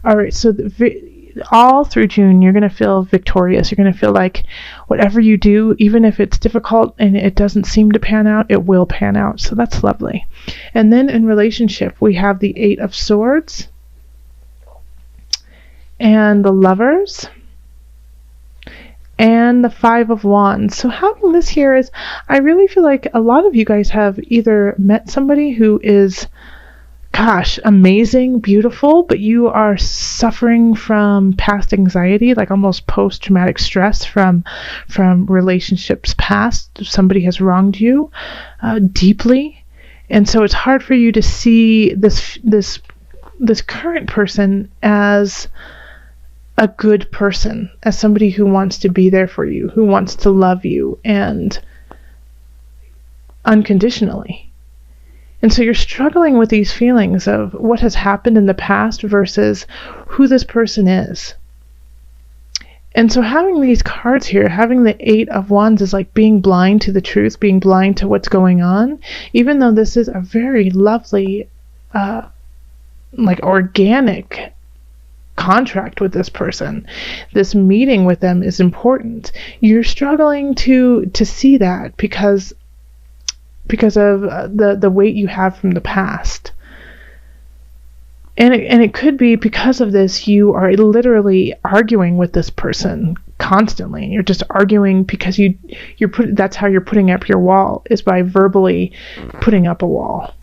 All right, so all through June, you're going to feel victorious. You're going to feel like whatever you do, even if it's difficult and it doesn't seem to pan out, it will pan out. So that's lovely. And then in relationship, we have the 8 of Swords and the Lovers and the 5 of Wands. So having this here is, I really feel like a lot of you guys have either met somebody who is, gosh, amazing, beautiful, but you are suffering from past anxiety, like almost post-traumatic stress from relationships past. Somebody has wronged you deeply, and so it's hard for you to see this current person as a good person, as somebody who wants to be there for you, who wants to love you and unconditionally. And so you're struggling with these feelings of what has happened in the past versus who this person is. And so having these cards here, having the 8 of Wands is like being blind to the truth, being blind to what's going on, even though this is a very lovely, like organic contract with this person. This meeting with them is important. You're struggling to see that because of the weight you have from the past. And it could be because of this, you are literally arguing with this person constantly. You're just arguing because that's how you're putting up your wall, is by verbally putting up a wall.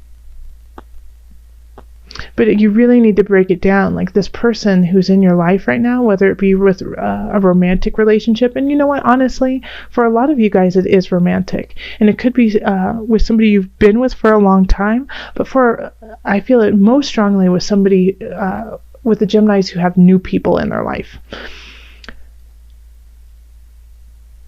But you really need to break it down. Like this person who's in your life right now, whether it be with a romantic relationship, and you know what, honestly, for a lot of you guys, it is romantic. And it could be with somebody you've been with for a long time, but I feel it most strongly with somebody, with the Geminis who have new people in their life.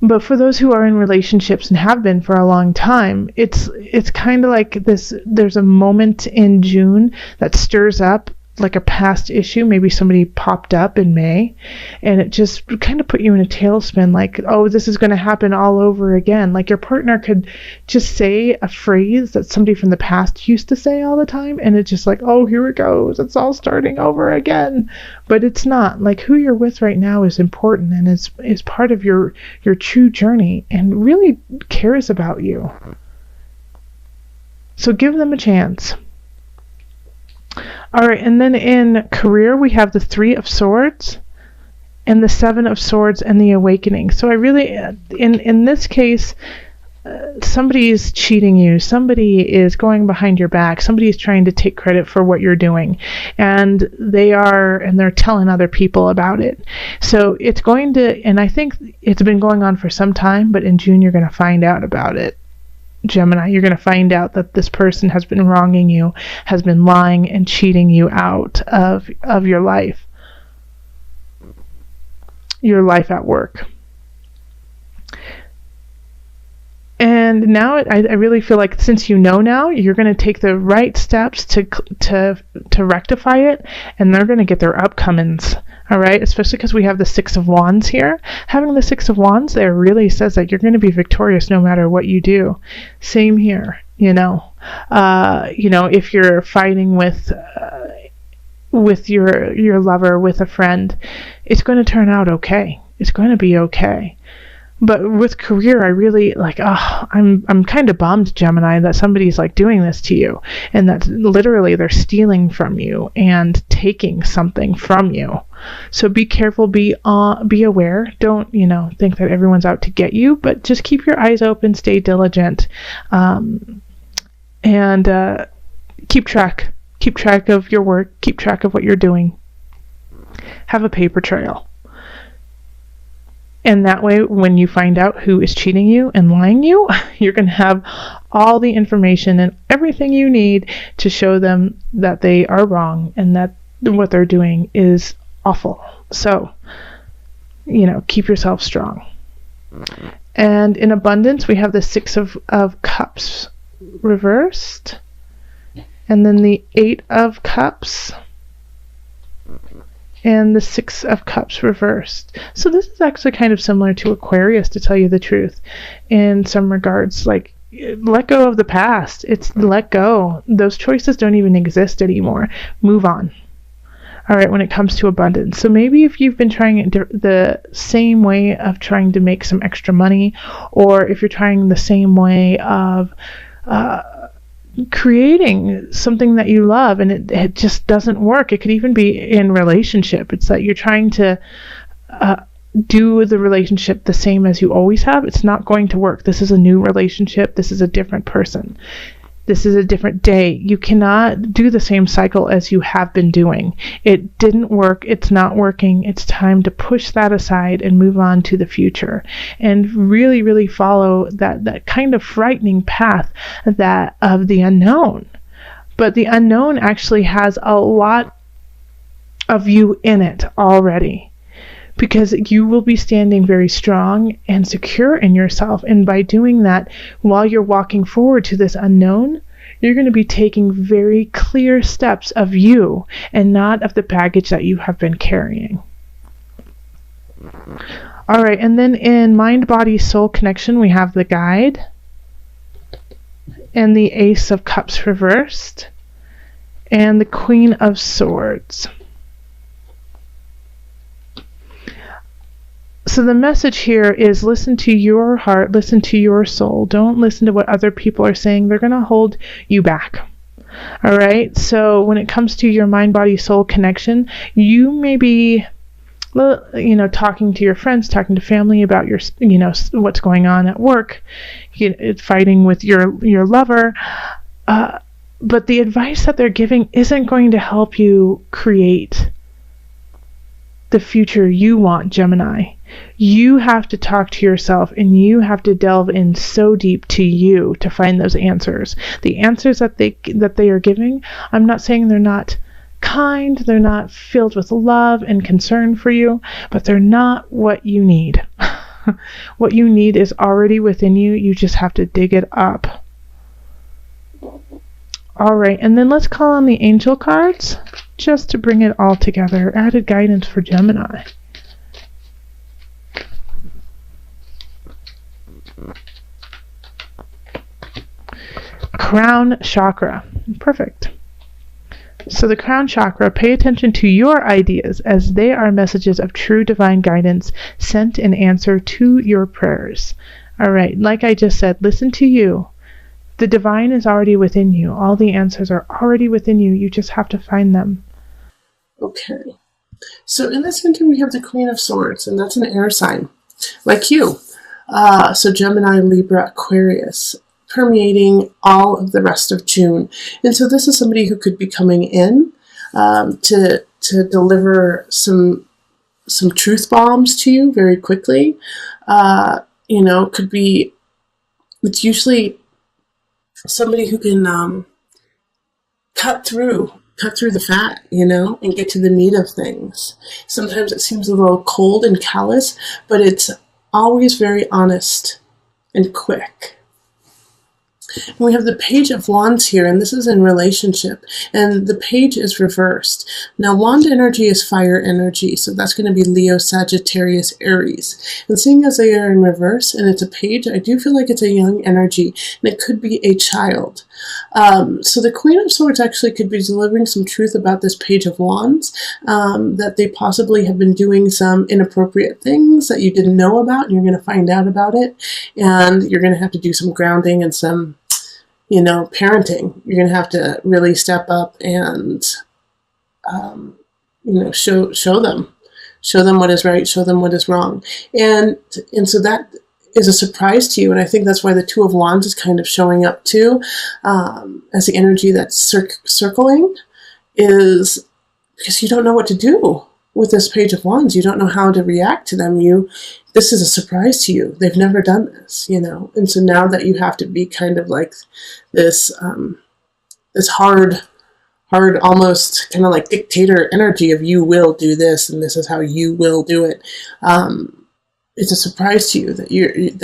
But for those who are in relationships and have been for a long time, it's kind of like this. There's a moment in June that stirs up like a past issue. Maybe somebody popped up in May, and it just kind of put you in a tailspin, like, oh, this is going to happen all over again. Like your partner could just say a phrase that somebody from the past used to say all the time, and it's just like, oh, here it goes. It's all starting over again. But it's not. Like who you're with right now is important, and is part of your true journey, and really cares about you. So give them a chance. All right, and then in career, we have the 3 of Swords and the 7 of Swords and the Awakening. So I really, in this case, somebody is cheating you. Somebody is going behind your back. Somebody is trying to take credit for what you're doing. And they're telling other people about it. So it's going to, and I think it's been going on for some time, but in June, you're going to find out about it. Gemini, you're going to find out that this person has been wronging you, has been lying and cheating you out of your life at work. And now I really feel like since you know now, you're going to take the right steps to rectify it, and they're going to get their upcomings. All right, especially because we have the 6 of Wands here. Having the 6 of Wands there really says that you're going to be victorious no matter what you do. Same here, if you're fighting with your lover, with a friend, it's going to turn out okay. It's going to be okay. But with career, I really I'm kind of bummed, Gemini, that somebody's like doing this to you, and that literally they're stealing from you and taking something from you. So be careful, be aware. Don't, think that everyone's out to get you, but just keep your eyes open, stay diligent, and keep track of your work, keep track of what you're doing. Have a paper trail. And that way, when you find out who is cheating you and lying you, you're going to have all the information and everything you need to show them that they are wrong and that what they're doing is awful. So, keep yourself strong. And in abundance, we have the 6 of Cups reversed. And then the 8 of Cups. And the 6 of Cups reversed. So this is actually kind of similar to Aquarius, to tell you the truth, in some regards. Like, let go of the past. It's let go. Those choices don't even exist anymore. Move on. All right, when it comes to abundance. So maybe if you've been trying the same way of trying to make some extra money, or if you're trying the same way of creating something that you love and it just doesn't work. It could even be in relationship. It's that you're trying to do the relationship the same as you always have. It's not going to work. This is a new relationship. This is a different person. This is a different day. You cannot do the same cycle as you have been doing. It didn't work. It's not working. It's time to push that aside and move on to the future and really, really follow that kind of frightening path that of the unknown. But the unknown actually has a lot of you in it already, because you will be standing very strong and secure in yourself. And by doing that, while you're walking forward to this unknown, you're going to be taking very clear steps of you and not of the baggage that you have been carrying. All right, and then in mind, body, soul connection, we have the guide and the Ace of Cups reversed and the Queen of Swords. So the message here is listen to your heart, listen to your soul. Don't listen to what other people are saying. They're going to hold you back. All right. So when it comes to your mind, body, soul connection, you may be, talking to your friends, talking to family about your, what's going on at work, fighting with your lover. But the advice that they're giving isn't going to help you create the future you want, Gemini. You have to talk to yourself, and you have to delve in so deep to you to find those answers. The answers that they are giving, I'm not saying they're not kind, they're not filled with love and concern for you, but they're not what you need. What you need is already within you. You just have to dig it up. All right, and then let's call on the angel cards just to bring it all together. Added guidance for Gemini. Crown chakra. Perfect. So the crown chakra, pay attention to your ideas as they are messages of true divine guidance sent in answer to your prayers. All right, like I just said, listen to you. The divine is already within you. All the answers are already within you. You just have to find them. Okay. So in the center we have the Queen of Swords, and that's an air sign, like you. So Gemini, Libra, Aquarius, permeating all of the rest of June. And so this is somebody who could be coming in to deliver some truth bombs to you very quickly. Could be, it's usually somebody who can cut through the fat, and get to the meat of things. Sometimes it seems a little cold and callous, but it's always very honest and quick. And we have the Page of Wands here, and this is in relationship, and the page is reversed. Now, wand energy is fire energy, so that's going to be Leo, Sagittarius, Aries. And seeing as they are in reverse, and it's a page, I do feel like it's a young energy, and it could be a child. So the Queen of Swords actually could be delivering some truth about this Page of Wands, that they possibly have been doing some inappropriate things that you didn't know about, and you're going to find out about it, and you're going to have to do some grounding and some parenting. You're going to have to really step up and, show them what is right, show them what is wrong. And so that is a surprise to you. And I think that's why the Two of Wands is kind of showing up too, as the energy that's circling, is because you don't know what to do with this Page of Wands. You don't know how to react to them. This is a surprise to you. They've never done this, And so now that you have to be kind of like this, this hard, almost kind of like dictator energy of you will do this and this is how you will do it. It's a surprise to you that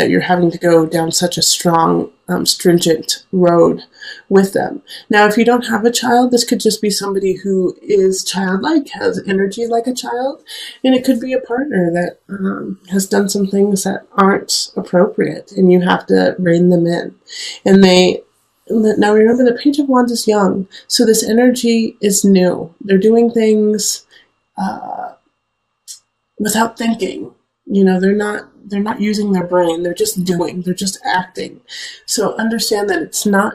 you're having to go down such a strong, stringent road with them. Now, if you don't have a child, this could just be somebody who is childlike, has energy like a child, and it could be a partner that has done some things that aren't appropriate, and you have to rein them in. Now remember, the Page of Wands is young, so this energy is new. They're doing things without thinking. They're not using their brain. They're just doing. They're just acting. So understand that it's not,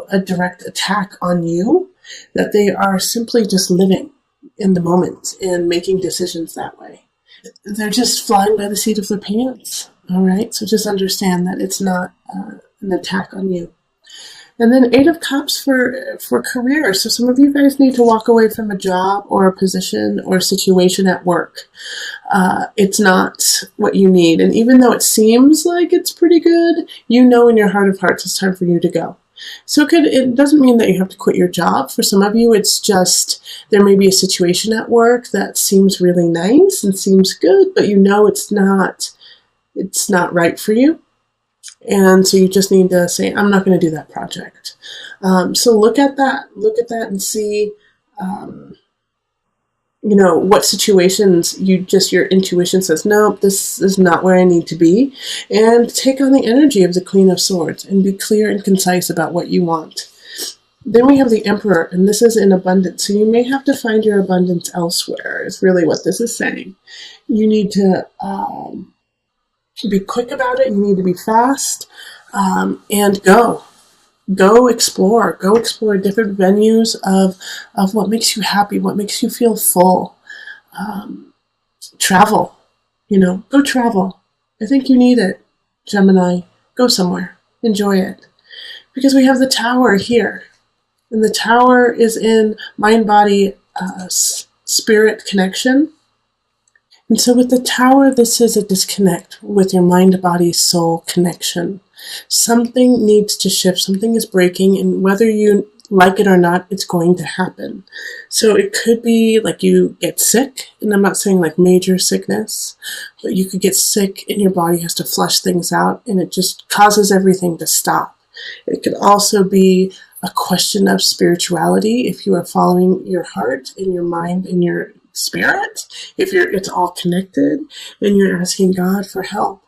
a direct attack on you, that they are simply just living in the moment and making decisions that way. They're just flying by the seat of their pants. All right. So just understand that it's not an attack on you. And then 8 of Cups for career. So some of you guys need to walk away from a job or a position or a situation at work. It's not what you need. And even though it seems like it's pretty good, in your heart of hearts it's time for you to go. So it doesn't mean that you have to quit your job. For some of you, it's just there may be a situation at work that seems really nice and seems good, but it's not right for you. And so you just need to say, I'm not going to do that project. So look at that and see, what situations your intuition says, nope, this is not where I need to be. And take on the energy of the Queen of Swords and be clear and concise about what you want. Then we have the Emperor, and this is in abundance. So you may have to find your abundance elsewhere, is really what this is saying. You need to be quick about it. You need to be fast, and go explore different venues of what makes you happy, what makes you feel full. Travel, go travel. I think you need it, Gemini. Go somewhere, enjoy it, because we have the Tower here, and the Tower is in mind, body, spirit connection. And so with the Tower, this is a disconnect with your mind, body, soul connection. Something needs to shift. Something is breaking, and whether you like it or not, it's going to happen. So it could be like you get sick, and I'm not saying like major sickness, but you could get sick and your body has to flush things out, and it just causes everything to stop. It could also be a question of spirituality, if you are following your heart and your mind and your spirit, it's all connected, and you're asking God for help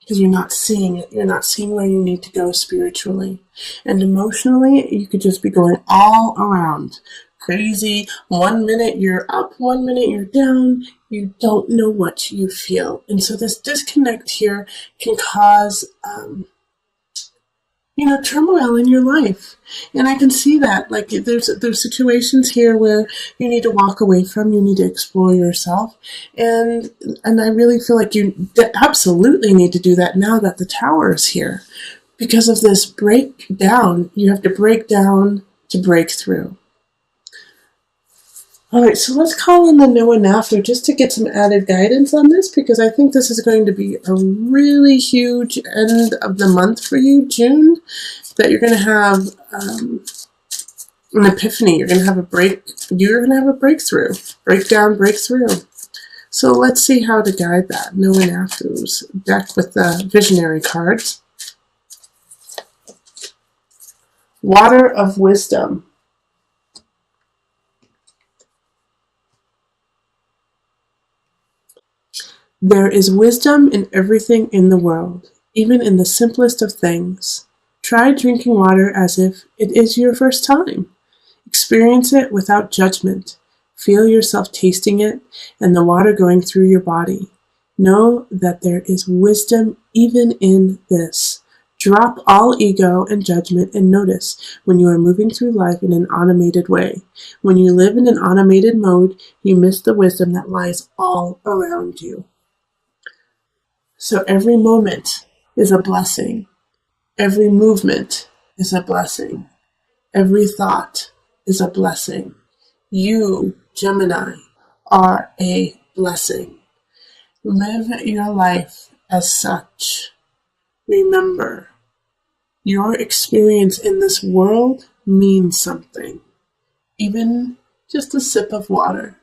because you're not seeing it. You're not seeing where you need to go spiritually. And emotionally, you could just be going all around crazy. 1 minute you're up, 1 minute you're down. You don't know what you feel. And so this disconnect here can cause turmoil in your life. And I can see that. Like there's situations here where you need to walk away from, you need to explore yourself. And I really feel like you absolutely need to do that now that the Tower is here. Because of this breakdown, you have to break down to break through. All right, so let's call in the no and after just to get some added guidance on this, because I think this is going to be a really huge end of the month for you, June, that you're going to have an epiphany. You're going to have a breakthrough, breakdown, breakthrough. So let's see how to guide that. No and afters deck with the visionary cards. Water of Wisdom. There is wisdom in everything in the world, even in the simplest of things. Try drinking water as if it is your first time. Experience it without judgment. Feel yourself tasting it and the water going through your body. Know that there is wisdom even in this. Drop all ego and judgment and notice when you are moving through life in an automated way. When you live in an automated mode, you miss the wisdom that lies all around you. So every moment is a blessing. Every movement is a blessing. Every thought is a blessing. You, Gemini, are a blessing. Live your life as such. Remember, your experience in this world means something. Even just a sip of water